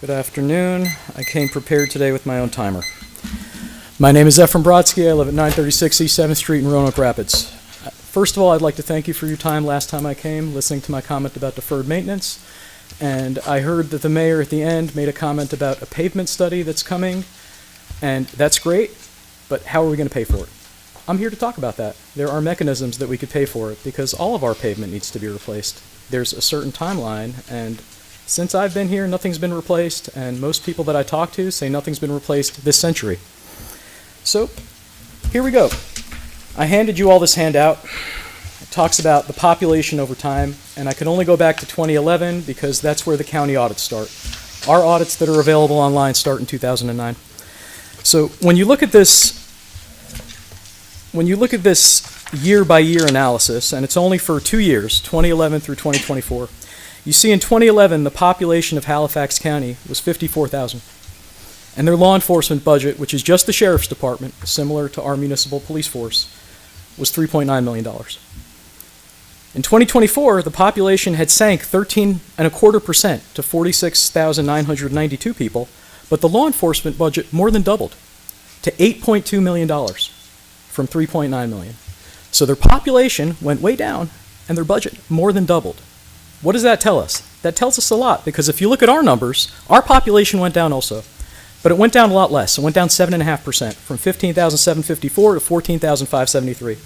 Good afternoon. I came prepared today with my own timer. My name is Ephraim Brodsky. I live at 936 East 7th Street in Roanoke Rapids. First of all, I'd like to thank you for your time last time I came, listening to my comment about deferred maintenance. And I heard that the mayor at the end made a comment about a pavement study that's coming, and that's great, but how are we going to pay for it? I'm here to talk about that. There are mechanisms that we could pay for it because all of our pavement needs to be replaced. There's a certain timeline, and since I've been here, nothing's been replaced, and most people that I talk to say nothing's been replaced this century. So, here we go. I handed you all this handout. It talks about the population over time, and I can only go back to 2011 because that's where the county audits start. Our audits that are available online start in 2009. So, when you look at this year-by-year analysis, and it's only for 2 years, 2011 through 2024, you see in 2011, the population of Halifax County was 54,000. And their law enforcement budget, which is just the sheriff's department, similar to our municipal police force, was $3.9 million. In 2024, the population had sank 13.25% to 46,992 people, but the law enforcement budget more than doubled to $8.2 million from $3.9 million. So their population went way down, and their budget more than doubled. What does that tell us? That tells us a lot, because if you look at our numbers, our population went down also. But it went down a lot less. It went down 7.5%, from 15,754 to 14,573.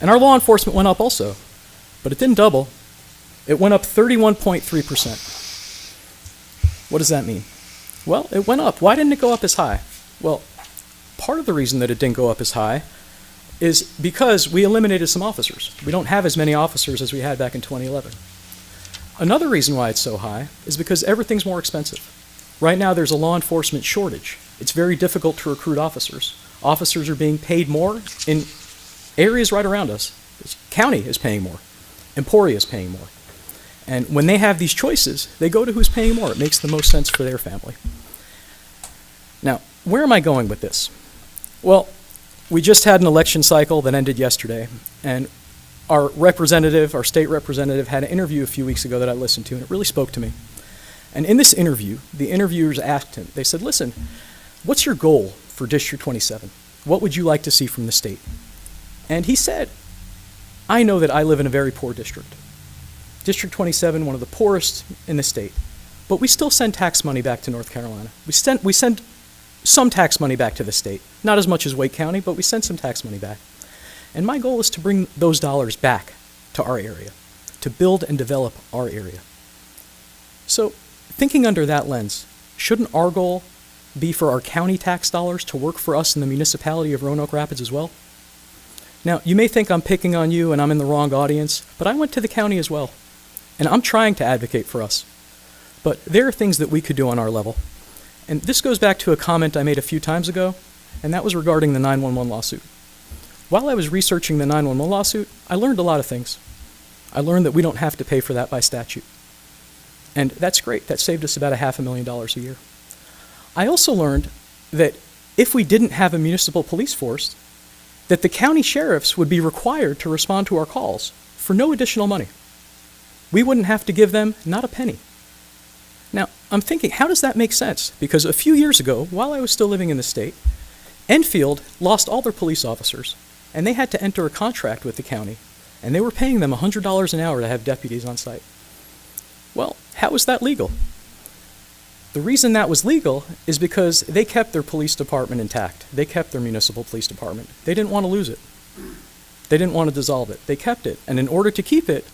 And our law enforcement went up also, but it didn't double. It went up 31.3%. What does that mean? Well, it went up. Why didn't it go up as high? Well, part of the reason that it didn't go up as high is because we eliminated some officers. We don't have as many officers as we had back in 2011. Another reason why it's so high is because everything's more expensive. Right now, there's a law enforcement shortage. It's very difficult to recruit officers. Officers are being paid more in areas right around us. The county is paying more. Emporia is paying more. And when they have these choices, they go to who's paying more. It makes the most sense for their family. Now, where am I going with this? Well, we just had an election cycle that ended yesterday, and our state representative, had an interview a few weeks ago that I listened to, and it really spoke to me. And in this interview, the interviewers asked him, they said, listen, what's your goal for District 27? What would you like to see from the state? And he said, I know that I live in a very poor district. District 27, one of the poorest in the state. But we still send tax money back to North Carolina. We send some tax money back to the state. Not as much as Wake County, but we send some tax money back. And my goal is to bring those dollars back to our area, to build and develop our area. So, thinking under that lens, shouldn't our goal be for our county tax dollars to work for us in the municipality of Roanoke Rapids as well? Now, you may think I'm picking on you and I'm in the wrong audience, but I went to the county as well, and I'm trying to advocate for us. But there are things that we could do on our level. And this goes back to a comment I made a few times ago, and that was regarding the 911 lawsuit. While I was researching the 911 lawsuit, I learned a lot of things. I learned that we don't have to pay for that by statute. And that's great. That saved us about $500,000 a year. I also learned that if we didn't have a municipal police force, that the county sheriffs would be required to respond to our calls for no additional money. We wouldn't have to give them not a penny. Now, I'm thinking, how does that make sense? Because a few years ago, while I was still living in the state, Enfield lost all their police officers, and they had to enter a contract with the county, and they were paying them $100 an hour to have deputies on site. Well, how is that legal? The reason that was legal is because they kept their police department intact. They kept their municipal police department. They didn't want to lose it. They didn't want to dissolve it. They kept it, and in order to keep it,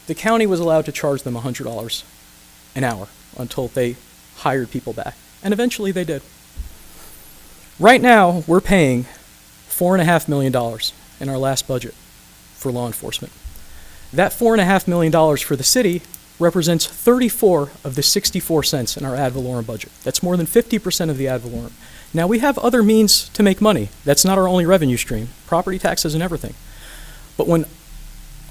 the county was allowed to charge them $100 an hour until they hired people back, and eventually they did. Right now, we're paying $4.5 million in our last budget for law enforcement. That $4.5 million for the city represents 34 of the 64 cents in our ad valorem budget. That's more than 50% of the ad valorem. Now, we have other means to make money. That's not our only revenue stream, property taxes and everything. But when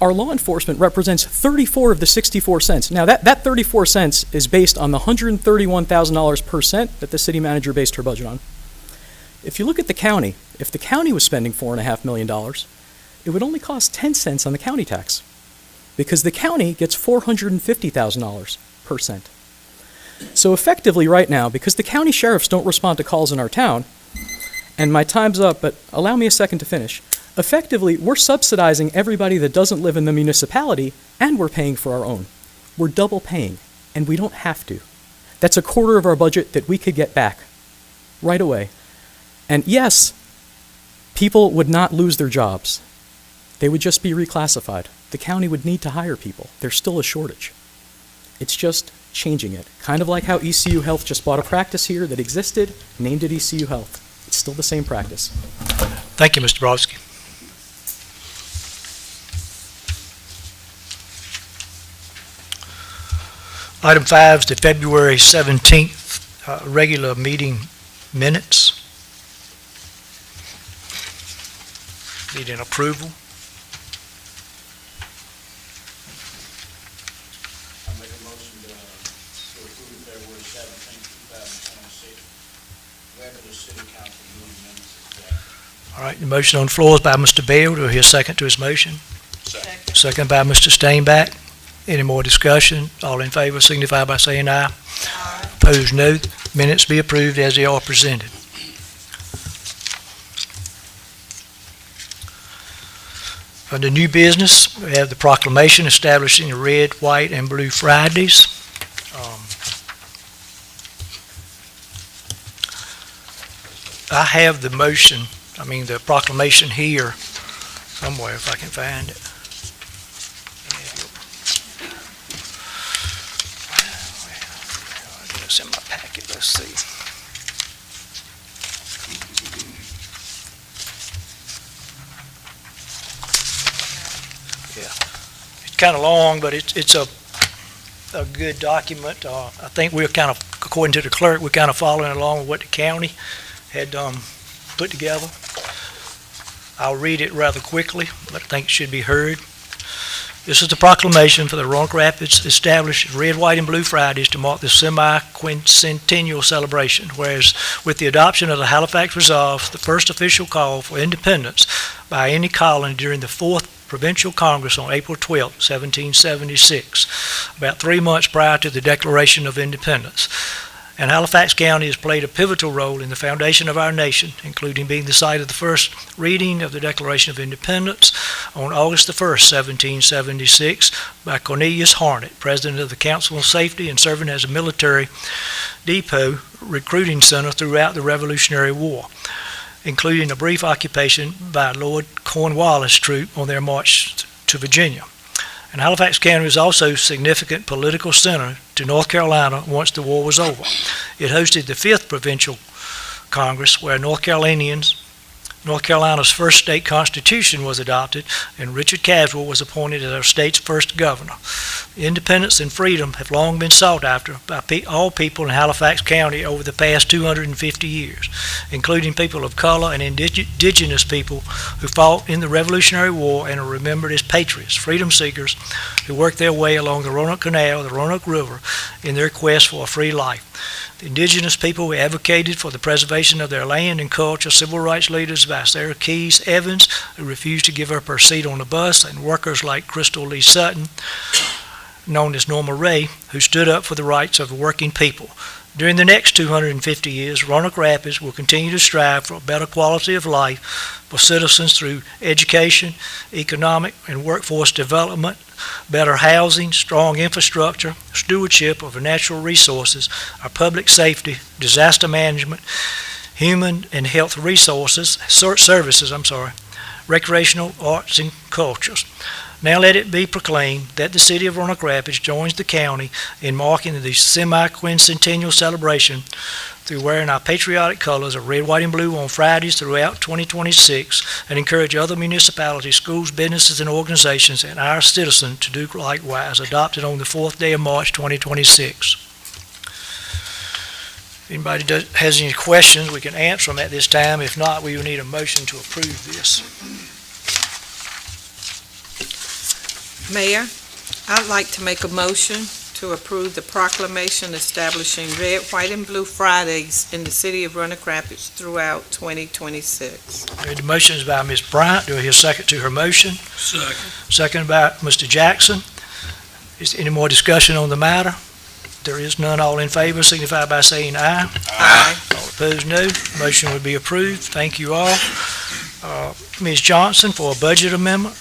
our law enforcement represents 34 of the 64 cents. Now, that 34 cents is based on the $131,000 per cent that the city manager based her budget on. If you look at the county, if the county was spending $4.5 million, it would only cost 10 cents on the county tax, because the county gets $450,000 per cent. So effectively right now, because the county sheriffs don't respond to calls in our town, and my time's up, but allow me a second to finish. Effectively, we're subsidizing everybody that doesn't live in the municipality, and we're paying for our own. We're double paying, and we don't have to. That's a quarter of our budget that we could get back right away. And yes, people would not lose their jobs. They would just be reclassified. The county would need to hire people. There's still a shortage. It's just changing it. Kind of like how ECU Health just bought a practice here that existed, named it ECU Health. It's still the same practice. Thank you, Mr. Brodsky. Item 5 is the February 17th regular meeting minutes. Need an approval. I make a motion to approve February 17th, 2026 regular city council meeting minutes as well. All right, the motion on the floor is by Mr. Bell. Do I hear a second to his motion? Second. Second by Mr. Stainback. Any more discussion? All in favor signify by saying aye. Aye. Opposed, no. Minutes be approved as they are presented. Under new business, we have the proclamation establishing the Red, White, and Blue Fridays. I have the motion, the proclamation here somewhere if I can find it. It's in my packet, let's see. It's kind of long, but it's a good document. I think we're kind of, according to the clerk, we're kind of following along with what the county had put together. I'll read it rather quickly, but I think it should be heard. This is the proclamation for the Roanoke Rapids established Red, White, and Blue Fridays to mark the semi-quincentennial celebration, whereas with the adoption of the Halifax Resolve, the first official call for independence by any colony during the 4th Provincial Congress on April 12, 1776, about 3 months prior to the Declaration of Independence. And Halifax County has played a pivotal role in the foundation of our nation, including being the site of the first reading of the Declaration of Independence on August the 1st, 1776, by Cornelius Harnett, President of the Council on Safety and serving as a military depot recruiting center throughout the Revolutionary War, including a brief occupation by Lord Cornwallis' troop on their march to Virginia. And Halifax County was also a significant political center to North Carolina once the war was over. It hosted the 5th Provincial Congress, where North Carolina's first state constitution was adopted, and Richard Caswell was appointed as our state's first governor. Independence and freedom have long been sought after by all people in Halifax County over the past 250 years, including people of color and indigenous people who fought in the Revolutionary War and are remembered as patriots, freedom seekers who worked their way along the Roanoke Canal, the Roanoke River, in their quest for a free life. The indigenous people who advocated for the preservation of their land and culture, civil rights leaders by Sarah Keys Evans, who refused to give up her seat on the bus, and workers like Crystal Lee Sutton, known as Norma Ray, who stood up for the rights of the working people. During the next 250 years, Roanoke Rapids will continue to strive for a better quality of life for citizens through education, economic and workforce development, better housing, strong infrastructure, stewardship of our natural resources, our public safety, disaster management, human and health services, recreational arts and cultures. Now let it be proclaimed that the city of Roanoke Rapids joins the county in marking the semi-quincentennial celebration through wearing our patriotic colors of red, white, and blue on Fridays throughout 2026, and encourage other municipalities, schools, businesses, and organizations, and our citizens to do likewise, adopted on the 4th day of March 2026. If anybody has any questions, we can answer them at this time. If not, we will need a motion to approve this. Mayor, I'd like to make a motion to approve the proclamation establishing Red, White, and Blue Fridays in the city of Roanoke Rapids throughout 2026. The motion is by Ms. Bryant. Do I hear a second to her motion? Second. Second by Mr. Jackson. Is there any more discussion on the matter? there is none, all in favor signify by saying aye. Aye. All opposed, no. Motion would be approved. Thank you all. Ms. Johnson for a budget amendment.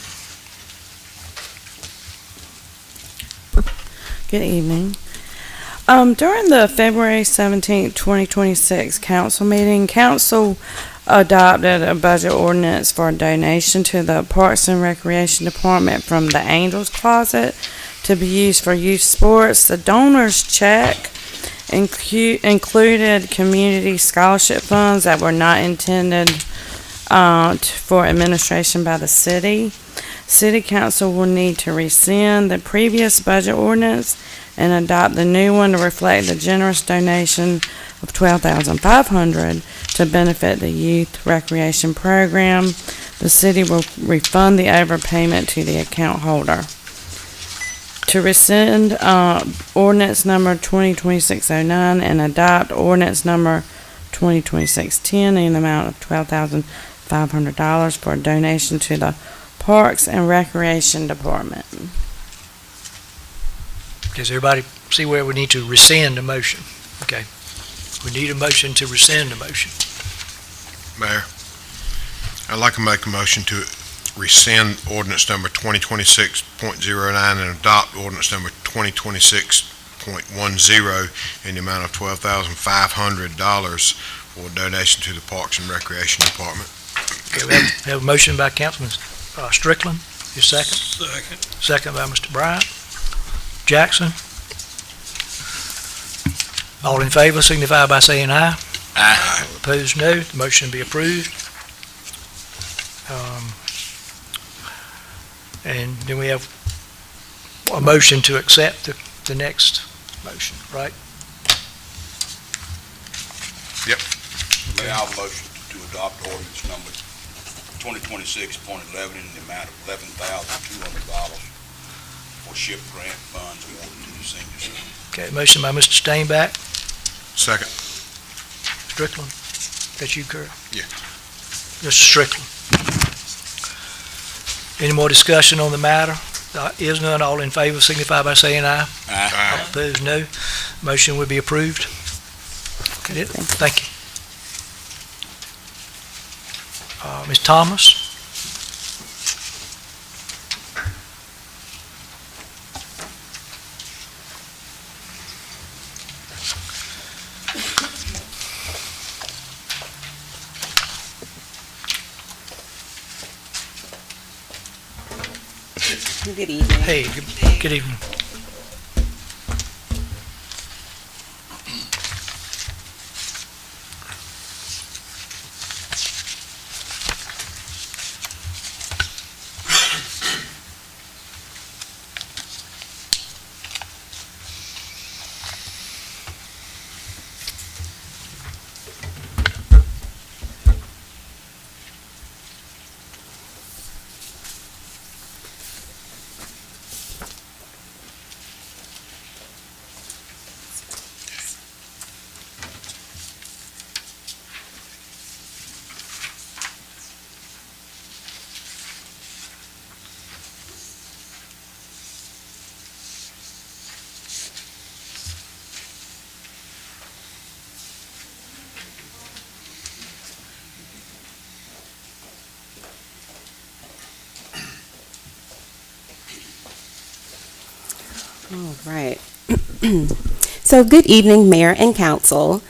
Good evening. During the February 17th, 2026 council meeting, council adopted a budget ordinance for a donation to the Parks and Recreation Department from the Angels Closet to be used for youth sports. The donor's check included community scholarship funds that were not intended for administration by the city. City council will need to rescind the previous budget ordinance and adopt the new one to reflect the generous donation of $12,500 to benefit the youth recreation program. The city will refund the overpayment to the account holder. To rescind ordinance number 2026-09 and adopt ordinance number 2026-10 in the amount of $12,500 for a donation to the Parks and Recreation Department. Does everybody see where we need to rescind the motion? Okay. We need a motion to rescind the motion. Mayor, I'd like to make a motion to rescind ordinance number 2026.09 and adopt ordinance number 2026.10 in the amount of $12,500 for a donation to the Parks and Recreation Department. Okay, we have a motion by Councilman Strickland. Your second? Second by Mr. Bryant. Jackson? All in favor signify by saying aye. Aye. All opposed, no. The motion be approved. And then we have a motion to accept the next motion, right? Mayor, I'll motion to adopt ordinance number 2026.11 in the amount of $11,200 for SHIP grant funds awarded to the seniors. Okay, motion by Mr. Stainback. Second. Strickland, that's you, Kurt? Yeah. Mr. Strickland. Any more discussion on the matter? Is none, all in favor signify by saying aye. Aye. Opposed, no. Motion would be approved. Okay, thank you. Ms. Thomas? Good evening. Hey, good evening. All right. So good evening, Mayor and Council.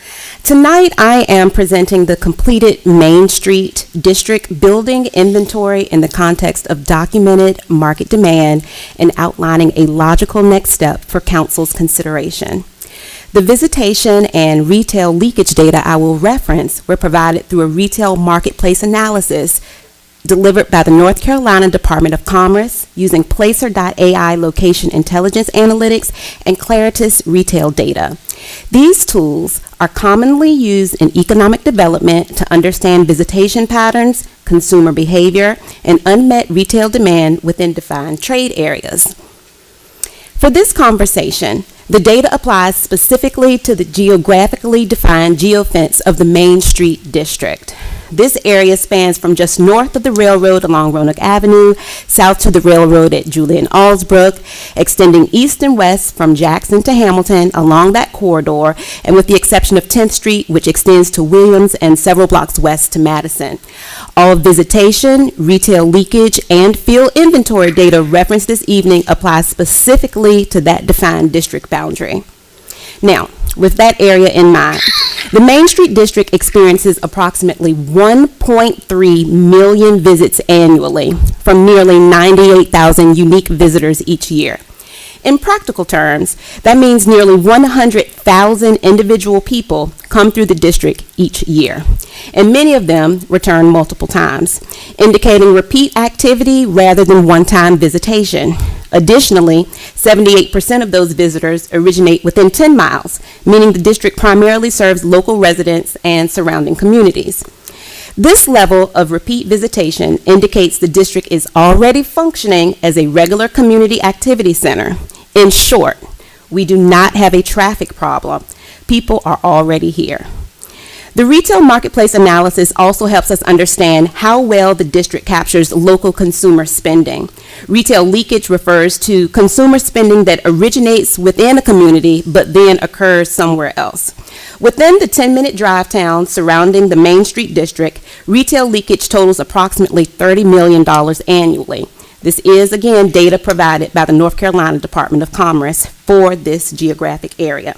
Tonight I am presenting the completed Main Street District building inventory in the context of documented market demand and outlining a logical next step for Council's consideration. The visitation and retail leakage data I will reference were provided through a retail marketplace analysis delivered by the North Carolina Department of Commerce using Placer.ai location intelligence analytics and Claritas retail data. These tools are commonly used in economic development to understand visitation patterns, consumer behavior, and unmet retail demand within defined trade areas. For this conversation, the data applies specifically to the geographically defined geofence of the Main Street District. This area spans from just north of the railroad along Roanoke Avenue, south to the railroad at Julian Allsbrook, extending east and west from Jackson to Hamilton along that corridor, and with the exception of 10th Street, which extends to Williams and several blocks west to Madison. All visitation, retail leakage, and field inventory data referenced this evening applies specifically to that defined district boundary. Now, with that area in mind, the Main Street District experiences approximately 1.3 million visits annually from nearly 98,000 unique visitors each year. In practical terms, that means nearly 100,000 individual people come through the district each year, and many of them return multiple times, indicating repeat activity rather than one-time visitation. Additionally, 78% of those visitors originate within 10 miles, meaning the district primarily serves local residents and surrounding communities. This level of repeat visitation indicates the district is already functioning as a regular community activity center. In short, we do not have a traffic problem. People are already here. The retail marketplace analysis also helps us understand how well the district captures local consumer spending. Retail leakage refers to consumer spending that originates within a community but then occurs somewhere else. Within the 10-minute drive towns surrounding the Main Street District, retail leakage totals approximately $30 million annually. This is, again, data provided by the North Carolina Department of Commerce for this geographic area.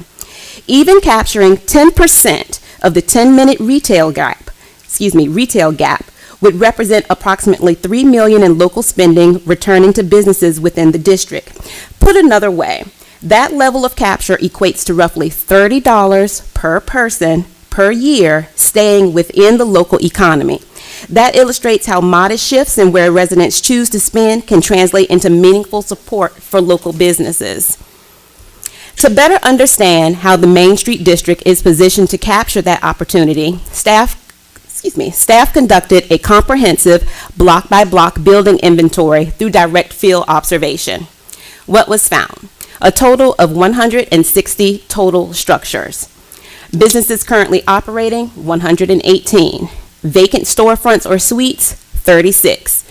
Even capturing 10% of the 10-minute retail gap would represent approximately $3 million in local spending returning to businesses within the district. Put another way, that level of capture equates to roughly $30 per person per year staying within the local economy. That illustrates how modest shifts in where residents choose to spend can translate into meaningful support for local businesses. To better understand how the Main Street District is positioned to capture that opportunity, staff conducted a comprehensive block-by-block building inventory through direct field observation. What was found? A total of 160 total structures. Businesses currently operating, 118. Vacant storefronts or suites, 36.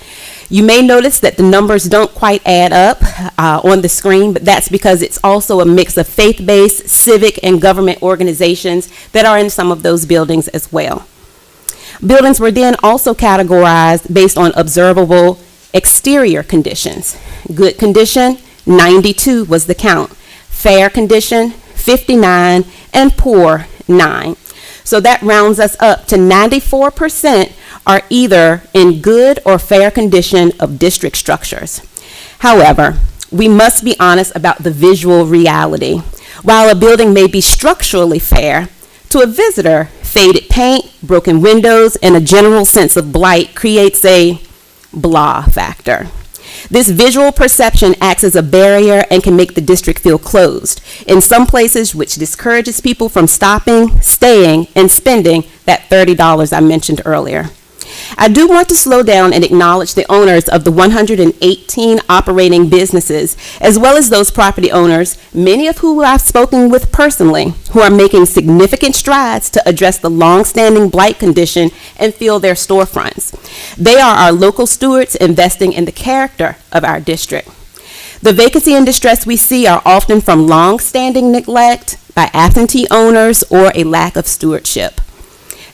You may notice that the numbers don't quite add up on the screen, but that's because it's also a mix of faith-based, civic, and government organizations that are in some of those buildings as well. Buildings were then also categorized based on observable exterior conditions. Good condition, 92 was the count. Fair condition, 59, and poor, 9. So that rounds us up to 94% are either in good or fair condition of district structures. However, we must be honest about the visual reality. While a building may be structurally fair, to a visitor, faded paint, broken windows, and a general sense of blight creates a blah factor. This visual perception acts as a barrier and can make the district feel closed. In some places, which discourages people from stopping, staying, and spending that $30 I mentioned earlier. I do want to slow down and acknowledge the owners of the 118 operating businesses, as well as those property owners, many of whom I've spoken with personally, who are making significant strides to address the long-standing blight condition and fill their storefronts. They are our local stewards investing in the character of our district. The vacancy and distress we see are often from long-standing neglect by absentee owners or a lack of stewardship.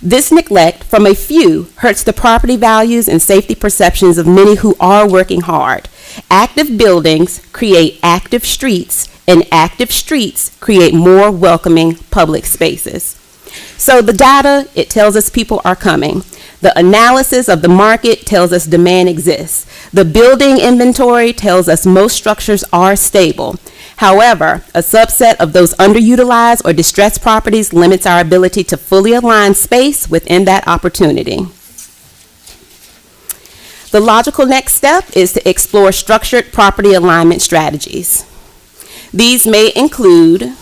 This neglect from a few hurts the property values and safety perceptions of many who are working hard. Active buildings create active streets, and active streets create more welcoming public spaces. So the data, it tells us people are coming. The analysis of the market tells us demand exists. The building inventory tells us most structures are stable. However, a subset of those underutilized or distressed properties limits our ability to fully align space within that opportunity. The logical next step is to explore structured property alignment strategies. These may include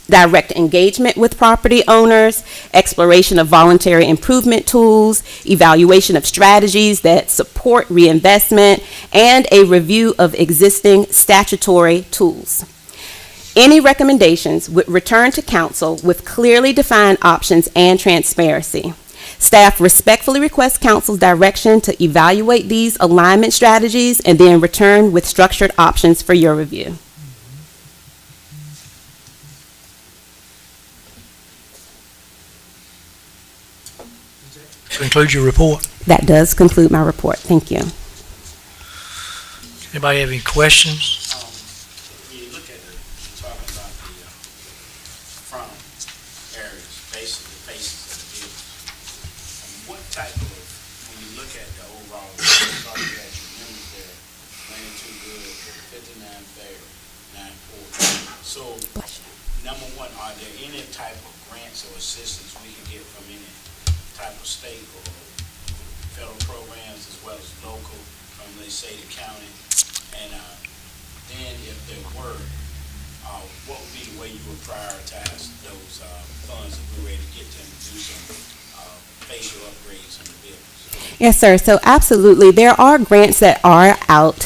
direct engagement with property owners, exploration of voluntary improvement tools, evaluation of strategies that support reinvestment, and a review of existing statutory tools. Any recommendations would return to council with clearly defined options and transparency. Staff respectfully requests council's direction to evaluate these alignment strategies and then return with structured options for your review. Conclude your report. That does conclude my report. Thank you. Anybody have any questions? When you look at the, you're talking about the front areas, basically the faces of the buildings. What type of, when you look at the overall, sorry that you remember there, Land Too Good, 59 Fair, 9 Port. So, number one, are there any type of grants or assistance we can get from any type of state or federal programs as well as local from, let's say, the county? And then if there were, what would be the way you would prioritize those funds if we were able to get them to do some facial upgrades on the buildings? Yes, sir. So absolutely, there are grants that are out.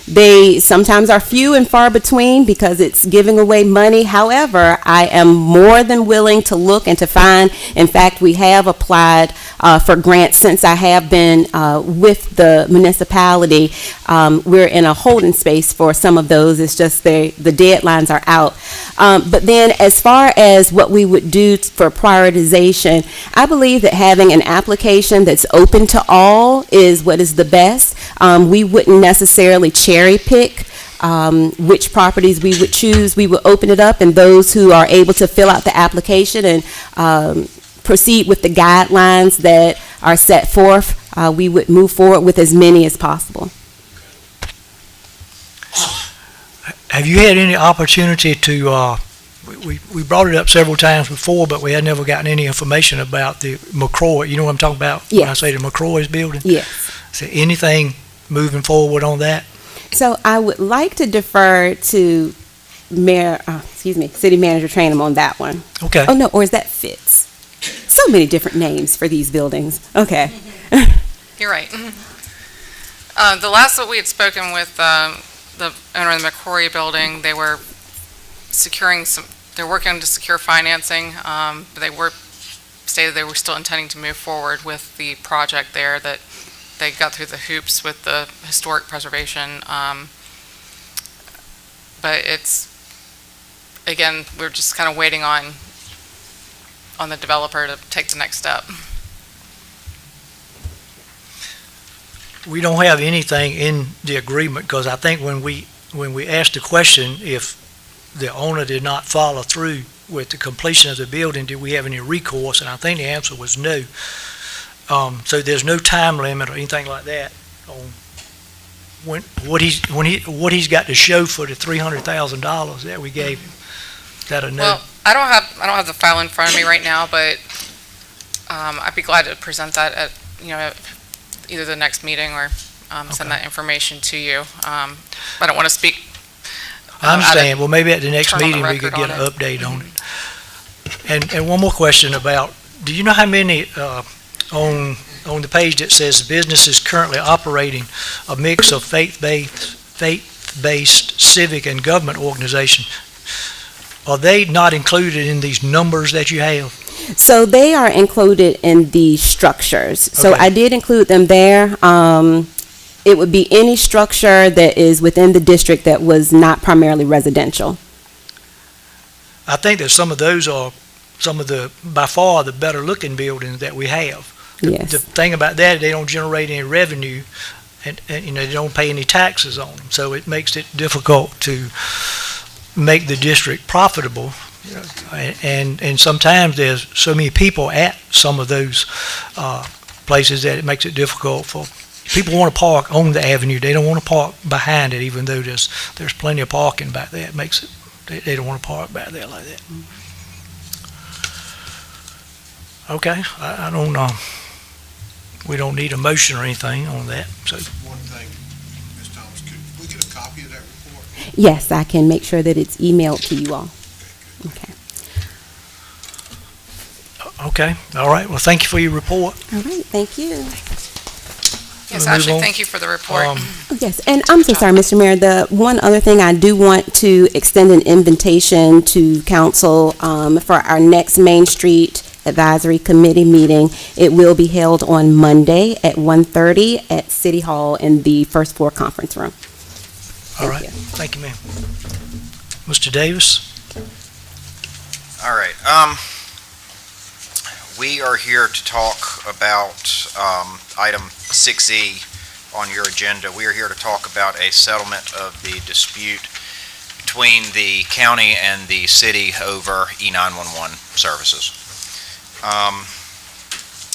They sometimes are few and far between because it's giving away money. However, I am more than willing to look and to find. In fact, we have applied for grants since I have been with the municipality. We're in a holding space for some of those. It's just the deadlines are out. But then as far as what we would do for prioritization, I believe that having an application that's open to all is what is the best. We wouldn't necessarily cherry pick which properties we would choose. We would open it up, and those who are able to fill out the application and proceed with the guidelines that are set forth, we would move forward with as many as possible. Have you had any opportunity to, we brought it up several times before, but we had never gotten any information about the McCroy, you know what I'm talking about? When I Yes. say the McCroy's building? Yes. Is there anything moving forward on that? So I would like to defer to City Manager Trainum on that one. Okay. Oh, no, or is that Fitz? So many different names for these buildings. Okay. You're right. The last that we had spoken with the owner of the McCrory building, they were they're working to secure financing, but they stated they were still intending to move forward with the project there, that they got through the hoops with the historic preservation. But it's, again, we're just kind of waiting on the developer to take the next step. We don't have anything in the agreement, because I think when we asked the question, if the owner did not follow through with the completion of the building, did we have any recourse? And I think the answer was no. So there's no time limit or anything like that on what he's got to show for the $300,000 that we gave him. Is that a no? Well, I don't have the file in front of me right now, but I'd be glad to present that at either the next meeting or send that information to you. I don't want to speak. I understand. Well, maybe at the next turn on the meeting we could record get on an update on it. And one more question about, do you know how many on the page that says business is currently operating a mix of faith-based civic and government organization? Are they not included in these numbers that you have? So they are included in the structures. So Okay. I did include them there. It would be any structure that is within the district that was not primarily residential. I think that some of those are some of the, by far, the better looking buildings that we have. Yes. The thing about that, they don't generate any revenue, and they don't pay any taxes on them, so it makes it difficult to make the district profitable. And sometimes there's so many people at some of those places that it makes it difficult for people want to park on the avenue. They don't want to park behind it, even though there's plenty of parking back there. It makes it, they don't want to park back there like that. Okay, I don't know. We don't need a motion or anything on that, so. One thing, Ms. Thomas, could we get a copy of that report? Yes, I can make sure that it's emailed to you all. Okay. Okay, all right, well, thank you for your report. All right, thank you. Yes, We'll move Ashley, on. thank you for the report. Um, Oh, yes, and I'm so sorry, Mr. Mayor, the one other thing, I do want to extend an invitation to council for our next Main Street Advisory Committee meeting. It will be held on Monday at 1:30 at City Hall in the first floor conference room. All Thank right, you. thank you, ma'am. Mr. Davis? All right, we are here to talk about, item 6E on your agenda. We are here to talk about a settlement of the dispute between the county and the city over E911 services.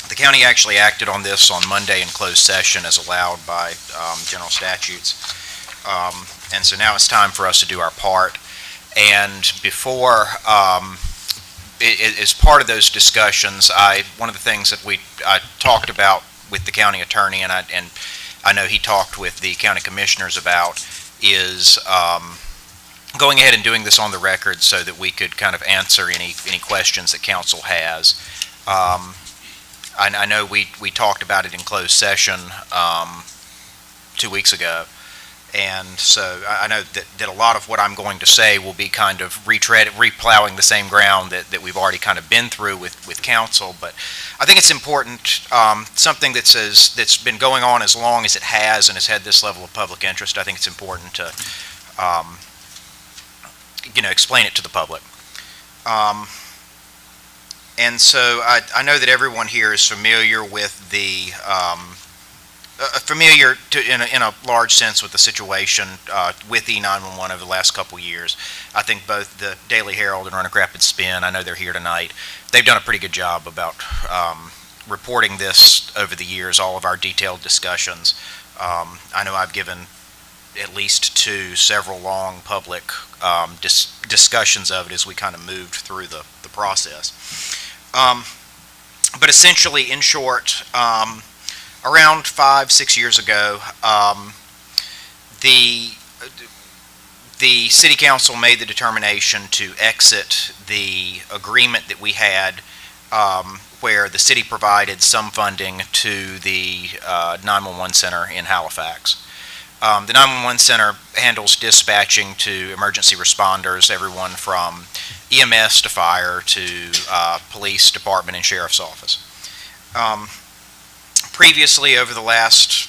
The county actually acted on this on Monday in closed session as allowed by, general statutes. And so now it's time for us to do our part. And before, as part of those discussions, one of the things that I talked about with the county attorney, and I know he talked with the county commissioners about, is going ahead and doing this on the record so that we could kind of answer any questions that council has. I know we talked about it in closed session 2 weeks ago. And so I know that a lot of what I'm going to say will be kind of replowing the same ground that we've already kind of been through with council. But I think it's important, something that's been going on as long as it has and has had this level of public interest. I think it's important to, explain it to the public. And so I know that everyone here is familiar with the in a large sense with the situation with E911 over the last couple years. I think both the Daily Herald and Roanoke Rapids Spin, I know they're here tonight, they've done a pretty good job about reporting this over the years, all of our detailed discussions. I know I've given at least several long public discussions of it as we kind of moved through the process. But essentially, in short, around 5-6 years ago, the city council made the determination to exit the agreement that we had where the city provided some funding to the 911 center in Halifax. The 911 center handles dispatching to emergency responders, everyone from EMS to fire to police department and sheriff's office. Previously, over the last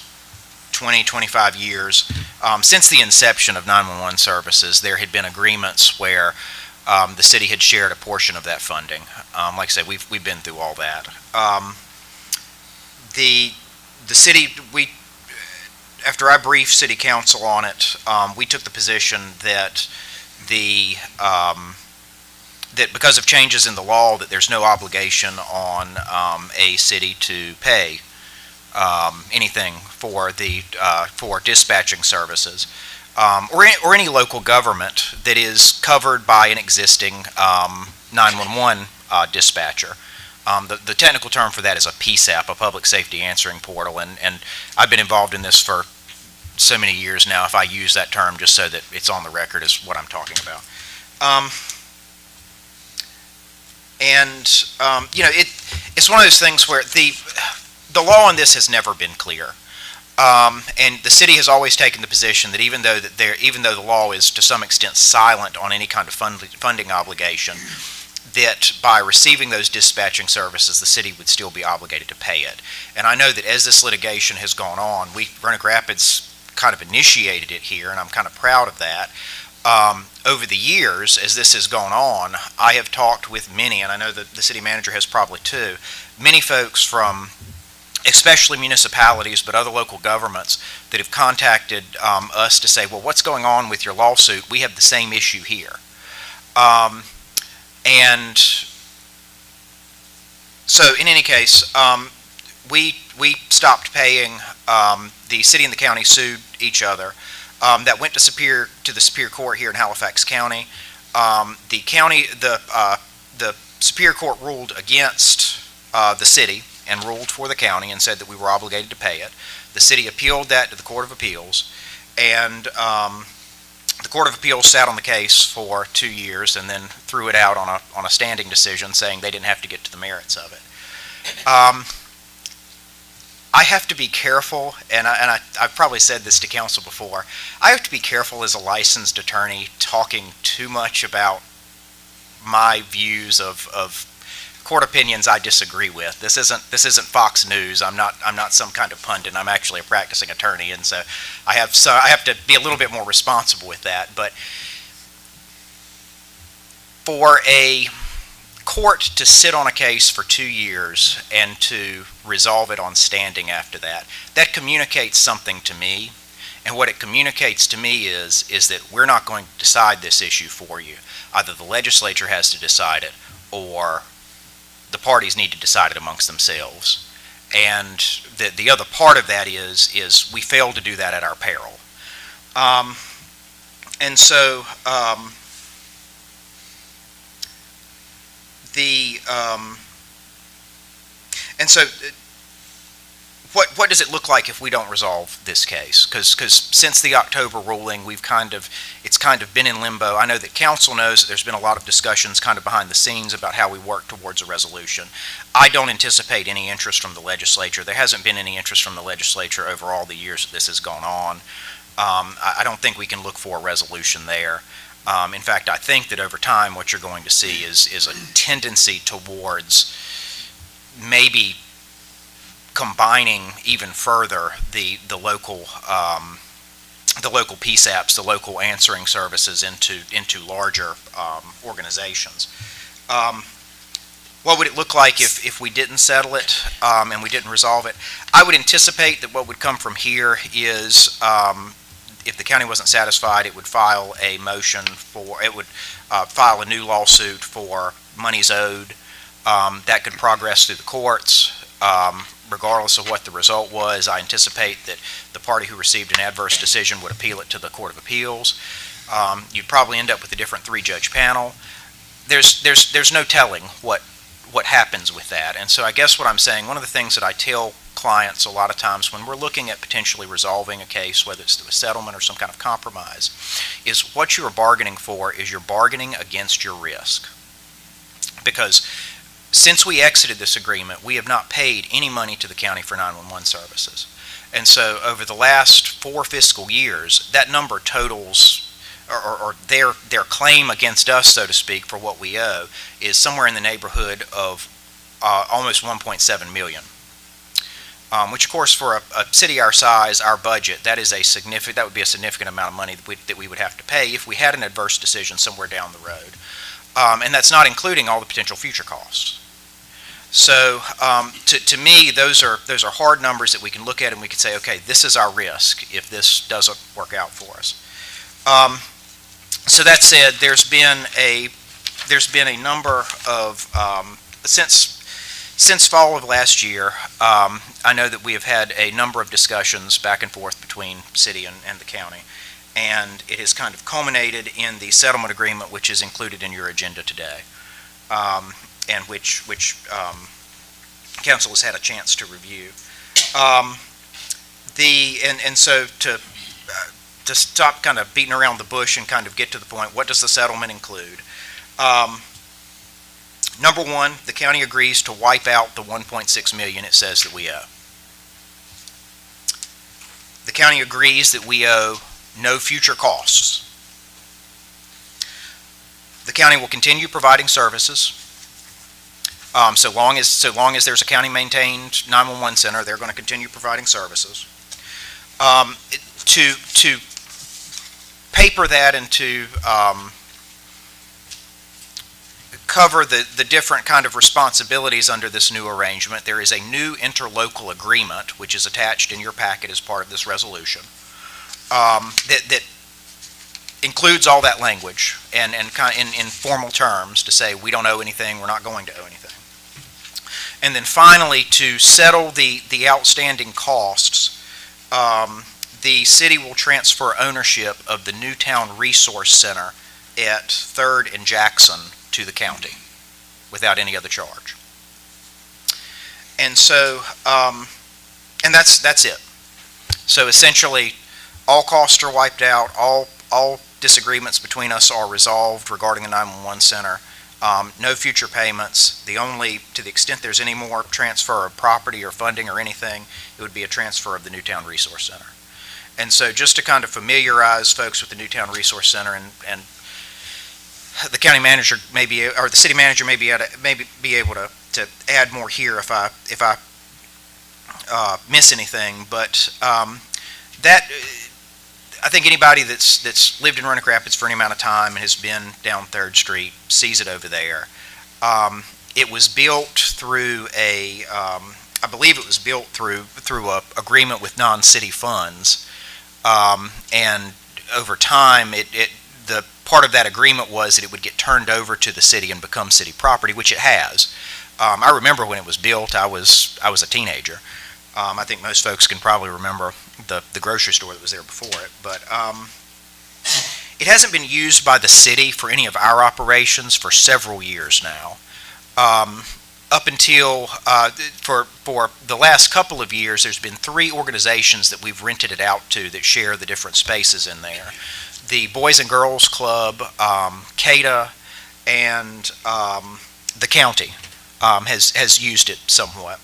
20-25 years, since the inception of 911 services, there had been agreements where the city had shared a portion of that funding. Like I said, we've been through all that. The city, after I briefed city council on it, we took the position that that because of changes in the law, that there's no obligation on a city to pay anything for dispatching services, or any local government that is covered by an existing 911 dispatcher. The technical term for that is a PSAP, a Public Safety Answering Portal, and I've been involved in this for so many years now. If I use that term just so that it's on the record is what I'm talking about. It's one of those things where the law on this has never been clear, and the city has always taken the position that even though the law is to some extent silent on any kind of funding obligation, that by receiving those dispatching services, the city would still be obligated to pay it. And I know that as this litigation has gone on, Roanoke Rapids kind of initiated it here, and I'm kind of proud of that. Over the years, as this has gone on, I have talked with many, and I know that the city manager has probably too, many folks from especially municipalities, but other local governments that have contacted us to say, well, what's going on with your lawsuit? We have the same issue here. And so in any case, we stopped paying. The city and the county sued each other. That went to the Superior Court here in Halifax County. The Superior Court ruled against the city and ruled for the county and said that we were obligated to pay it. The city appealed that to the Court of Appeals, and the Court of Appeals sat on the case for 2 years and then threw it out on a standing decision saying they didn't have to get to the merits of it. I have to be careful, and I've probably said this to council before, I have to be careful as a licensed attorney talking too much about my views of court opinions I disagree with. This isn't Fox News. I'm not some kind of pundit. I'm actually a practicing attorney, and so I have to be a little bit more responsible with that. But for a court to sit on a case for 2 years and to resolve it on standing after that, that communicates something to me. And what it communicates to me is that we're not going to decide this issue for you. Either the legislature has to decide it, or the parties need to decide it amongst themselves. And the other part of that is we failed to do that at our peril. And so what does it look like if we don't resolve this case? Because since the October ruling, it's kind of been in limbo. I know that council knows that there's been a lot of discussions kind of behind the scenes about how we work towards a resolution. I don't anticipate any interest from the legislature. There hasn't been any interest from the legislature over all the years that this has gone on. I don't think we can look for a resolution there. In fact, I think that over time what you're going to see is a tendency towards maybe combining even further the local PSAPs, the local answering services into larger organizations. What would it look like if we didn't settle it and we didn't resolve it? I would anticipate that what would come from here is if the county wasn't satisfied, it would file a motion file a new lawsuit for monies owed. That could progress through the courts. Regardless of what the result was, I anticipate that the party who received an adverse decision would appeal it to the Court of Appeals. You'd probably end up with a different 3-judge panel. There's no telling what happens with that. And so I guess what I'm saying, one of the things that I tell clients a lot of times when we're looking at potentially resolving a case, whether it's through a settlement or some kind of compromise, is what you are bargaining for is you're bargaining against your risk. Because since we exited this agreement, we have not paid any money to the county for 911 services. And so over the last 4 fiscal years, that number totals, or their claim against us, so to speak, for what we owe, is somewhere in the neighborhood of almost $1.7 million. Which, of course, for a city our size, our budget, that would be a significant amount of money that we would have to pay if we had an adverse decision somewhere down the road. And that's not including all the potential future costs. So to me, those are hard numbers that we can look at and we can say, okay, this is our risk if this doesn't work out for us. So that said, there's been a number of since fall of last year. I know that we have had a number of discussions back and forth between city and the county, and it has kind of culminated in the settlement agreement, which is included in your agenda today. And which council has had a chance to review. So to stop kind of beating around the bush and kind of get to the point, what does the settlement include? Number one, the county agrees to wipe out the $1.6 million it says that we owe. The county agrees that we owe no future costs. The county will continue providing services. So long as there's a county-maintained 911 center, they're going to continue providing services. To paper that and to cover the different kind of responsibilities under this new arrangement, there is a new interlocal agreement, which is attached in your packet as part of this resolution, that includes all that language and in formal terms to say we don't owe anything, we're not going to owe anything. And then finally, to settle the outstanding costs, the city will transfer ownership of the Newtown Resource Center at 3rd and Jackson to the county without any other charge. And so, and that's it. So essentially, all costs are wiped out, all disagreements between us are resolved regarding the 911 center. No future payments. To the extent there's any more transfer of property or funding or anything, it would be a transfer of the Newtown Resource Center. And so just to kind of familiarize folks with the Newtown Resource Center, and the county manager or the city manager may be able to to add more here if I miss anything, but that I think anybody that's lived in Roanoke Rapids for any amount of time and has been down 3rd Street sees it over there. It was built through I believe it was built through a agreement with non-city funds, and over time, the part of that agreement was that it would get turned over to the city and become city property, which it has. I remember when it was built. I was a teenager. I think most folks can probably remember the grocery store that was there before it, but it hasn't been used by the city for any of our operations for several years now. Up until for the last couple of years, there's been 3 organizations that we've rented it out to that share the different spaces in there. The Boys and Girls Club, CADA, and the county has used it somewhat.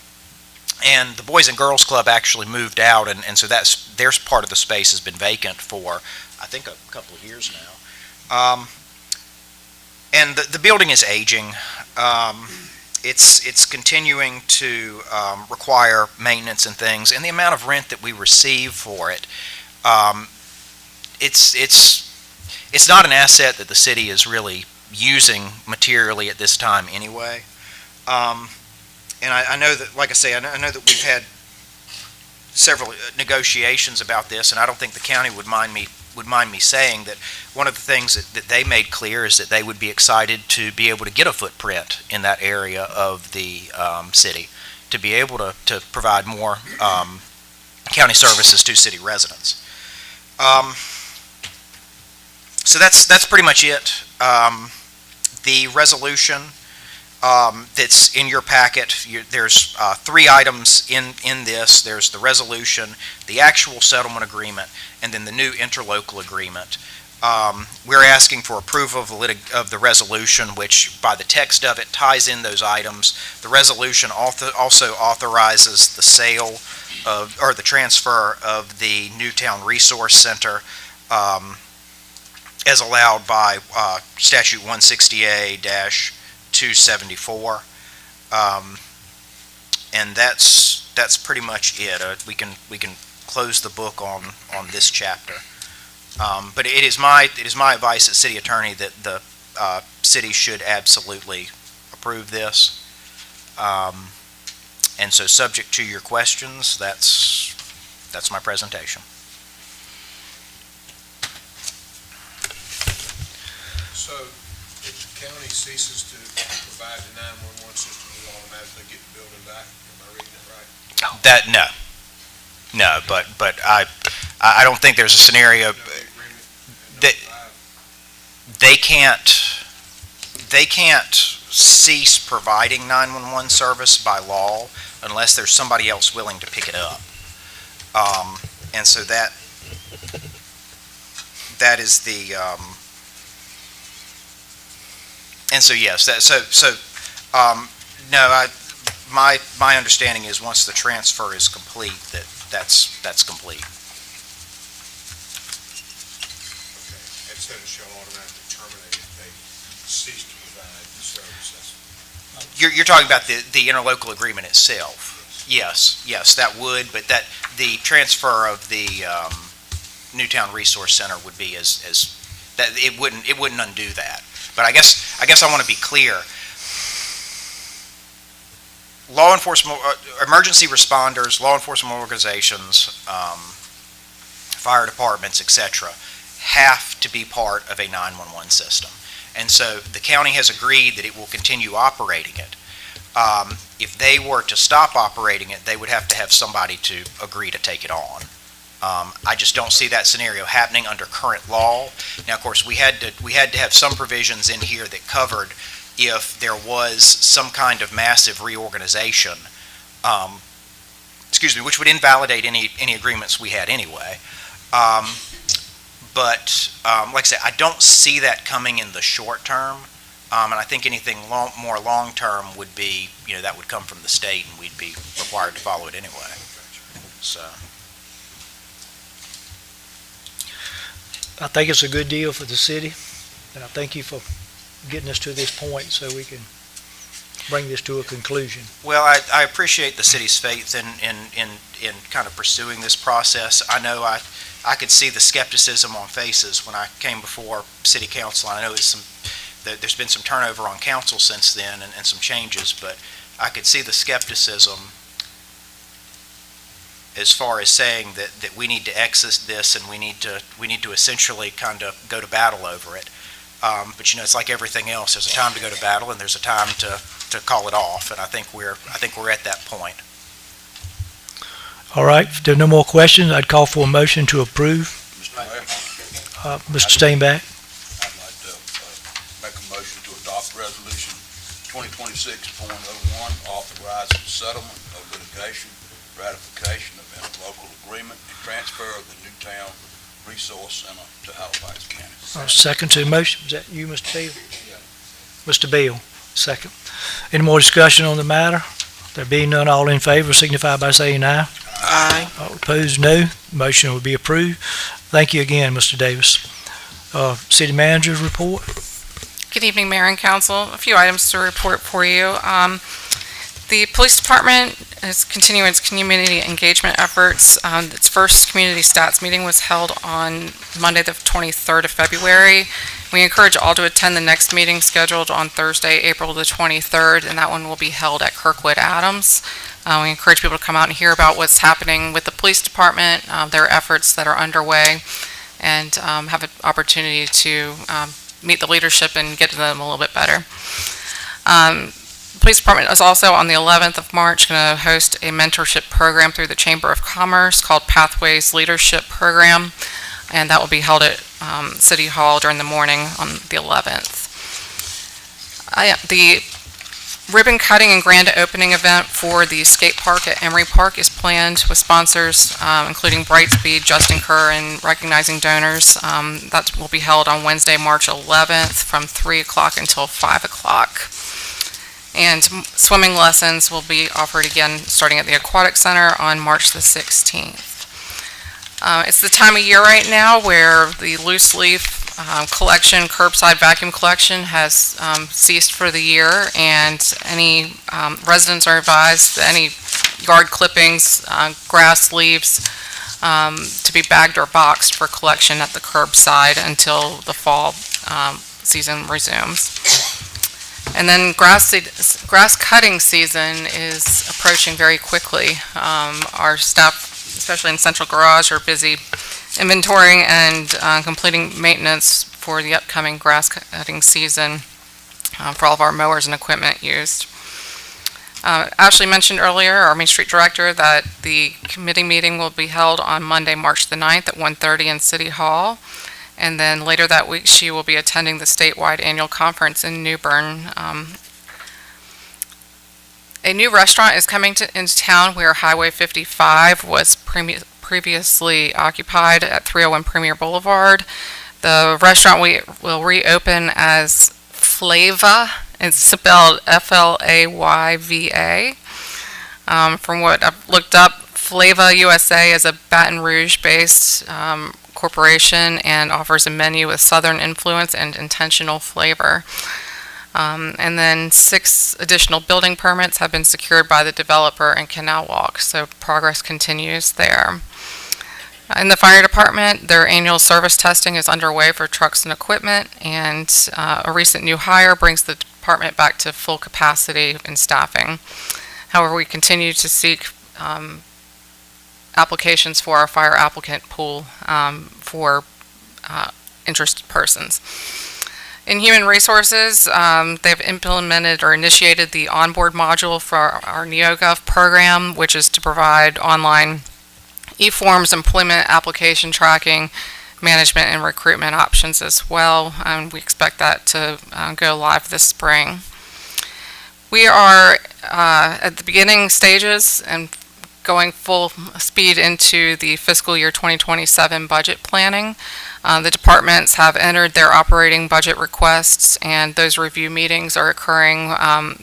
And the Boys and Girls Club actually moved out, and so their part of the space has been vacant for, I think, a couple of years now. And the building is aging. It's continuing to require maintenance and things, and the amount of rent that we receive for it, it's not an asset that the city is really using materially at this time anyway. And I know that, like I say, I know that we've had several negotiations about this, and I don't think the county would mind me saying that one of the things that they made clear is that they would be excited to be able to get a footprint in that area of the city, to be able to provide more county services to city residents. So that's pretty much it. The resolution that's in your packet, there's 3 items in this. There's the resolution, the actual settlement agreement, and then the new interlocal agreement. We're asking for approval of the resolution, which by the text of it ties in those items. The resolution also authorizes the sale or the transfer of the Newtown Resource Center as allowed by statute 160A-274. And that's pretty much it. We can close the book on this chapter. But it is my advice as city attorney that the city should absolutely approve this. And so, subject to your questions, that's my presentation. So, if the county ceases to provide the 911 system, will automatically get the building back? Am I reading it right? No, but I don't think there's a scenario that they can't cease providing 911 service by law unless there's somebody else willing to pick it up. And so that is the and so yes, no, my understanding is once the transfer is complete, that's complete. Okay, it said it shall automatically terminate if they cease to provide the services. You're talking about the interlocal agreement itself. Yes, that would, but that the transfer of the Newtown Resource Center would be as that it wouldn't undo that. But I guess I want to be clear. Law enforcement, emergency responders, law enforcement organizations, fire departments, etc., have to be part of a 911 system. And so the county has agreed that it will continue operating it. If they were to stop operating it, they would have to have somebody to agree to take it on. I just don't see that scenario happening under current law. Now, of course, we had to have some provisions in here that covered if there was some kind of massive reorganization, which would invalidate any agreements we had anyway. But like I said, I don't see that coming in the short term. And I think anything more long term would be, that would come from the state, and we'd be required to follow it anyway. So. I think it's a good deal for the city, and I thank you for getting us to this point so we can bring this to a conclusion. Well, I appreciate the city's faith in kind of pursuing this process. I know I could see the skepticism on faces when I came before city council. I know there's been some turnover on council since then and some changes, but I could see the skepticism as far as saying that we need to exit this and we need to essentially kind of go to battle over it. But it's like everything else. There's a time to go to battle and there's a time to call it off. And I think we're at that point. All right, if there are no more questions, I'd call for a motion to approve. Mr. Mayor, Mr. Steinbeck, I'd like to make a motion to adopt resolution 2026.01, authorizing settlement of litigation, ratification of interlocal agreement, and transfer of the Newtown Resource Center to Halifax County. second to the motion. Is that you, Mr. Beal? Mr. Beal, second. Any more discussion on the matter? There being none, all in favor signify by saying aye. Aye. All opposed, no. Motion will be approved. Thank you again, Mr. Davis. City Manager's report. Good evening, Mayor and Council. A few items to report for you. The Police Department is continuing its community engagement efforts. Its first community stats meeting was held on Monday, the 23rd of February. We encourage all to attend the next meeting scheduled on Thursday, April the 23rd, and that one will be held at Kirkwood Adams. We encourage people to come out and hear about what's happening with the police department, their efforts that are underway, and have an opportunity to meet the leadership and get to them a little bit better. The police department is also on the 11th of March going to host a mentorship program through the Chamber of Commerce called Pathways Leadership Program, and that will be held at City Hall during the morning on the 11th. The ribbon cutting and grand opening event for the skate park at Emery Park is planned with sponsors including Brightspeed, Justin Kerr, and recognizing donors. That will be held on Wednesday, March 11th from 3 o'clock until 5 o'clock. And swimming lessons will be offered again starting at the Aquatic Center on March the 16th. It's the time of year right now where the loose leaf collection, curbside vacuum collection has ceased for the year, and any residents are advised that any yard clippings, grass, leaves to be bagged or boxed for collection at the curbside until the fall season resumes. And then grass cutting season is approaching very quickly. Our staff, especially in Central Garage, are busy inventorying and completing maintenance for the upcoming grass cutting season for all of our mowers and equipment used. Ashley mentioned earlier, our Main Street Director, that the committee meeting will be held on Monday, March the 9th at 1:30 in City Hall. And then later that week, she will be attending the statewide annual conference in New Bern. A new restaurant is coming into town where Highway 55 was previously occupied at 301 Premier Boulevard. The restaurant will reopen as Flava. It's spelled Flayva. From what I've looked up, Flava USA is a Baton Rouge-based corporation and offers a menu with Southern influence and intentional flavor. And then 6 additional building permits have been secured by the developer and can now walk, so progress continues there. In the fire department, their annual service testing is underway for trucks and equipment, and a recent new hire brings the department back to full capacity in staffing. However, we continue to seek applications for our fire applicant pool for interested persons. In human resources, they've implemented or initiated the onboard module for our NeoGov program, which is to provide online e-forms, employment application tracking, management and recruitment options as well. And we expect that to go live this spring. We are at the beginning stages and going full speed into the fiscal year 2027 budget planning. The departments have entered their operating budget requests, and those review meetings are occurring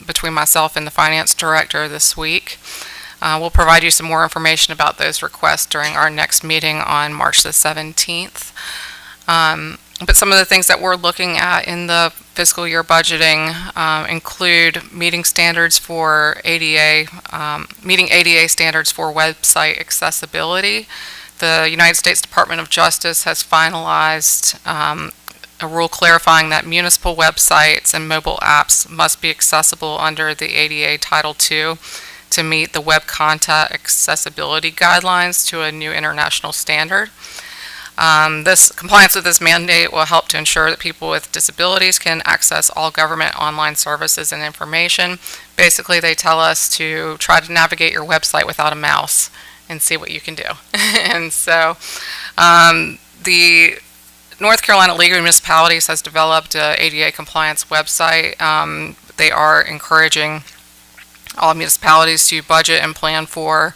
between myself and the finance director this week. We'll provide you some more information about those requests during our next meeting on March the 17th. But some of the things that we're looking at in the fiscal year budgeting include meeting standards for ADA, meeting ADA standards for website accessibility. The United States Department of Justice has finalized a rule clarifying that municipal websites and mobile apps must be accessible under the ADA Title II to meet the web content accessibility guidelines to a new international standard. This compliance with this mandate will help to ensure that people with disabilities can access all government online services and information. Basically, they tell us to try to navigate your website without a mouse and see what you can do. And so the North Carolina League of Municipalities has developed a ADA compliance website. They are encouraging all municipalities to budget and plan for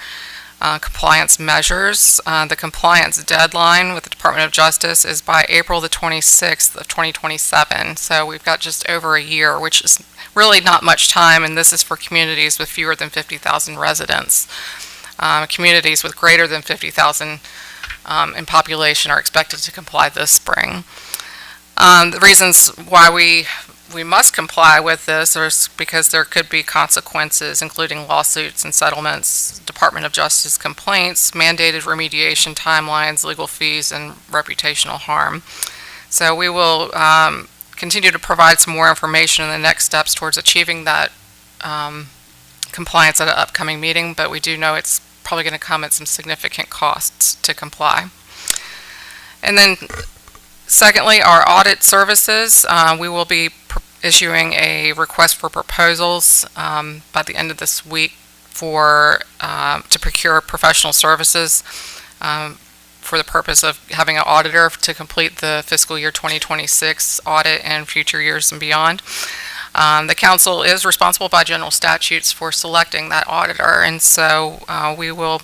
compliance measures. The compliance deadline with the Department of Justice is by April the 26th of 2027. So we've got just over a year, which is really not much time, and this is for communities with fewer than 50,000 residents. Communities with greater than 50,000 in population are expected to comply this spring. The reasons why we must comply with this is because there could be consequences, including lawsuits and settlements, Department of Justice complaints, mandated remediation timelines, legal fees, and reputational harm. So we will continue to provide some more information in the next steps towards achieving that compliance at an upcoming meeting, but we do know it's probably going to come at some significant costs to comply. And then secondly, our audit services, we will be issuing a request for proposals by the end of this week to procure professional services for the purpose of having an auditor to complete the fiscal year 2026 audit and future years and beyond. The council is responsible by general statutes for selecting that auditor, and so we will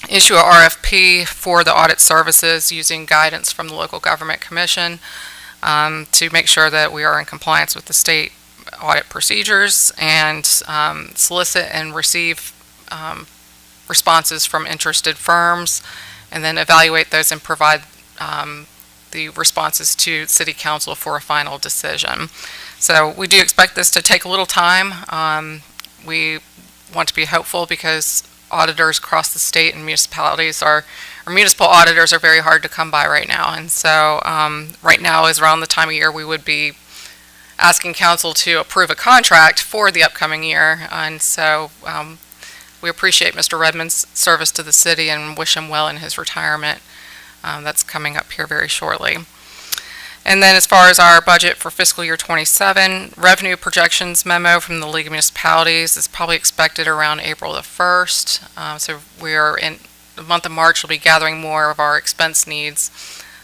issue a RFP for the audit services using guidance from the local government commission to make sure that we are in compliance with the state audit procedures, and solicit and receive responses from interested firms, and then evaluate those and provide the responses to City Council for a final decision. So we do expect this to take a little time. We want to be hopeful because auditors across the state and municipalities or municipal auditors are very hard to come by right now. And so right now is around the time of year we would be asking council to approve a contract for the upcoming year. And so we appreciate Mr. Redmond's service to the city and wish him well in his retirement. That's coming up here very shortly. And then as far as our budget for fiscal year 27, revenue projections memo from the League of Municipalities is probably expected around April the 1st. So we're in the month of March, we'll be gathering more of our expense needs.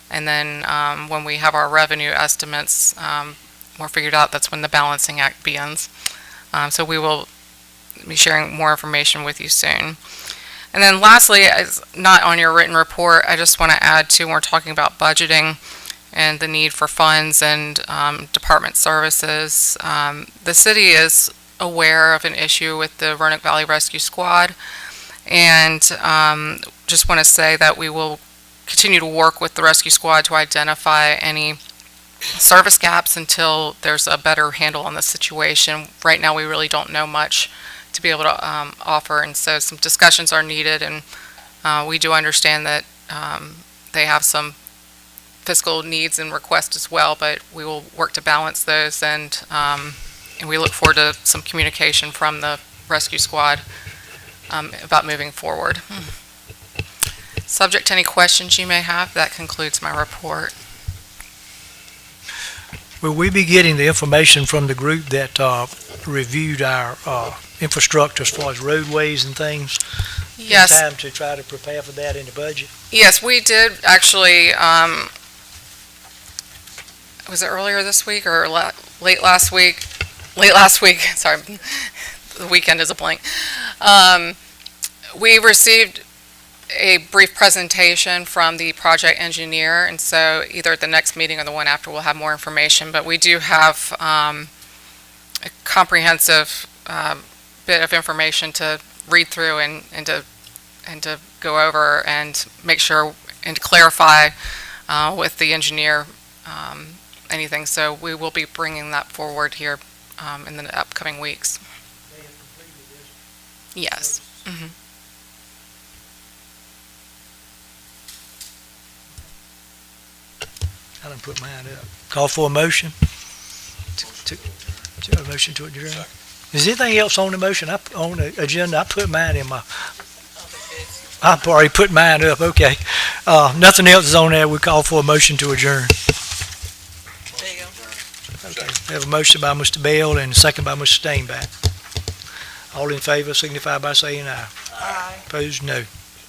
And then when we have our revenue estimates more figured out, that's when the balancing act begins. So we will be sharing more information with you soon. And then lastly, as not on your written report, I just want to add to when we're talking about budgeting and the need for funds and department services. The city is aware of an issue with the Roanoke Valley Rescue Squad, and just want to say that we will continue to work with the rescue squad to identify any service gaps until there's a better handle on the situation. Right now, we really don't know much to be able to offer, and so some discussions are needed, and we do understand that they have some fiscal needs and requests as well, but we will work to balance those, and we look forward to some communication from the rescue squad about moving forward. Subject to any questions you may have, that concludes my report. Will we be getting the information from the group that reviewed our infrastructure as far as roadways and things? Yes. In time to try to prepare for that in the budget? Yes, we did actually. Was it earlier this week or late last week? Late last week. Sorry, the weekend is a blank. We received a brief presentation from the project engineer, and so either at the next meeting or the one after we'll have more information, but we do have a comprehensive bit of information to read through and to go over and make sure and to clarify with the engineer anything. So we will be bringing that forward here in the upcoming weeks. Yes. Mhm. I done put mine up. Call for a motion. A motion to adjourn. Is anything else on the motion, on the agenda? I put mine in my, I've already put mine up, okay. Nothing else is on there, we call for a motion to adjourn. Okay. We have a motion by Mr. Bell and a second by Mr. Steinback. All in favor signify by saying aye. Aye. Opposed, no.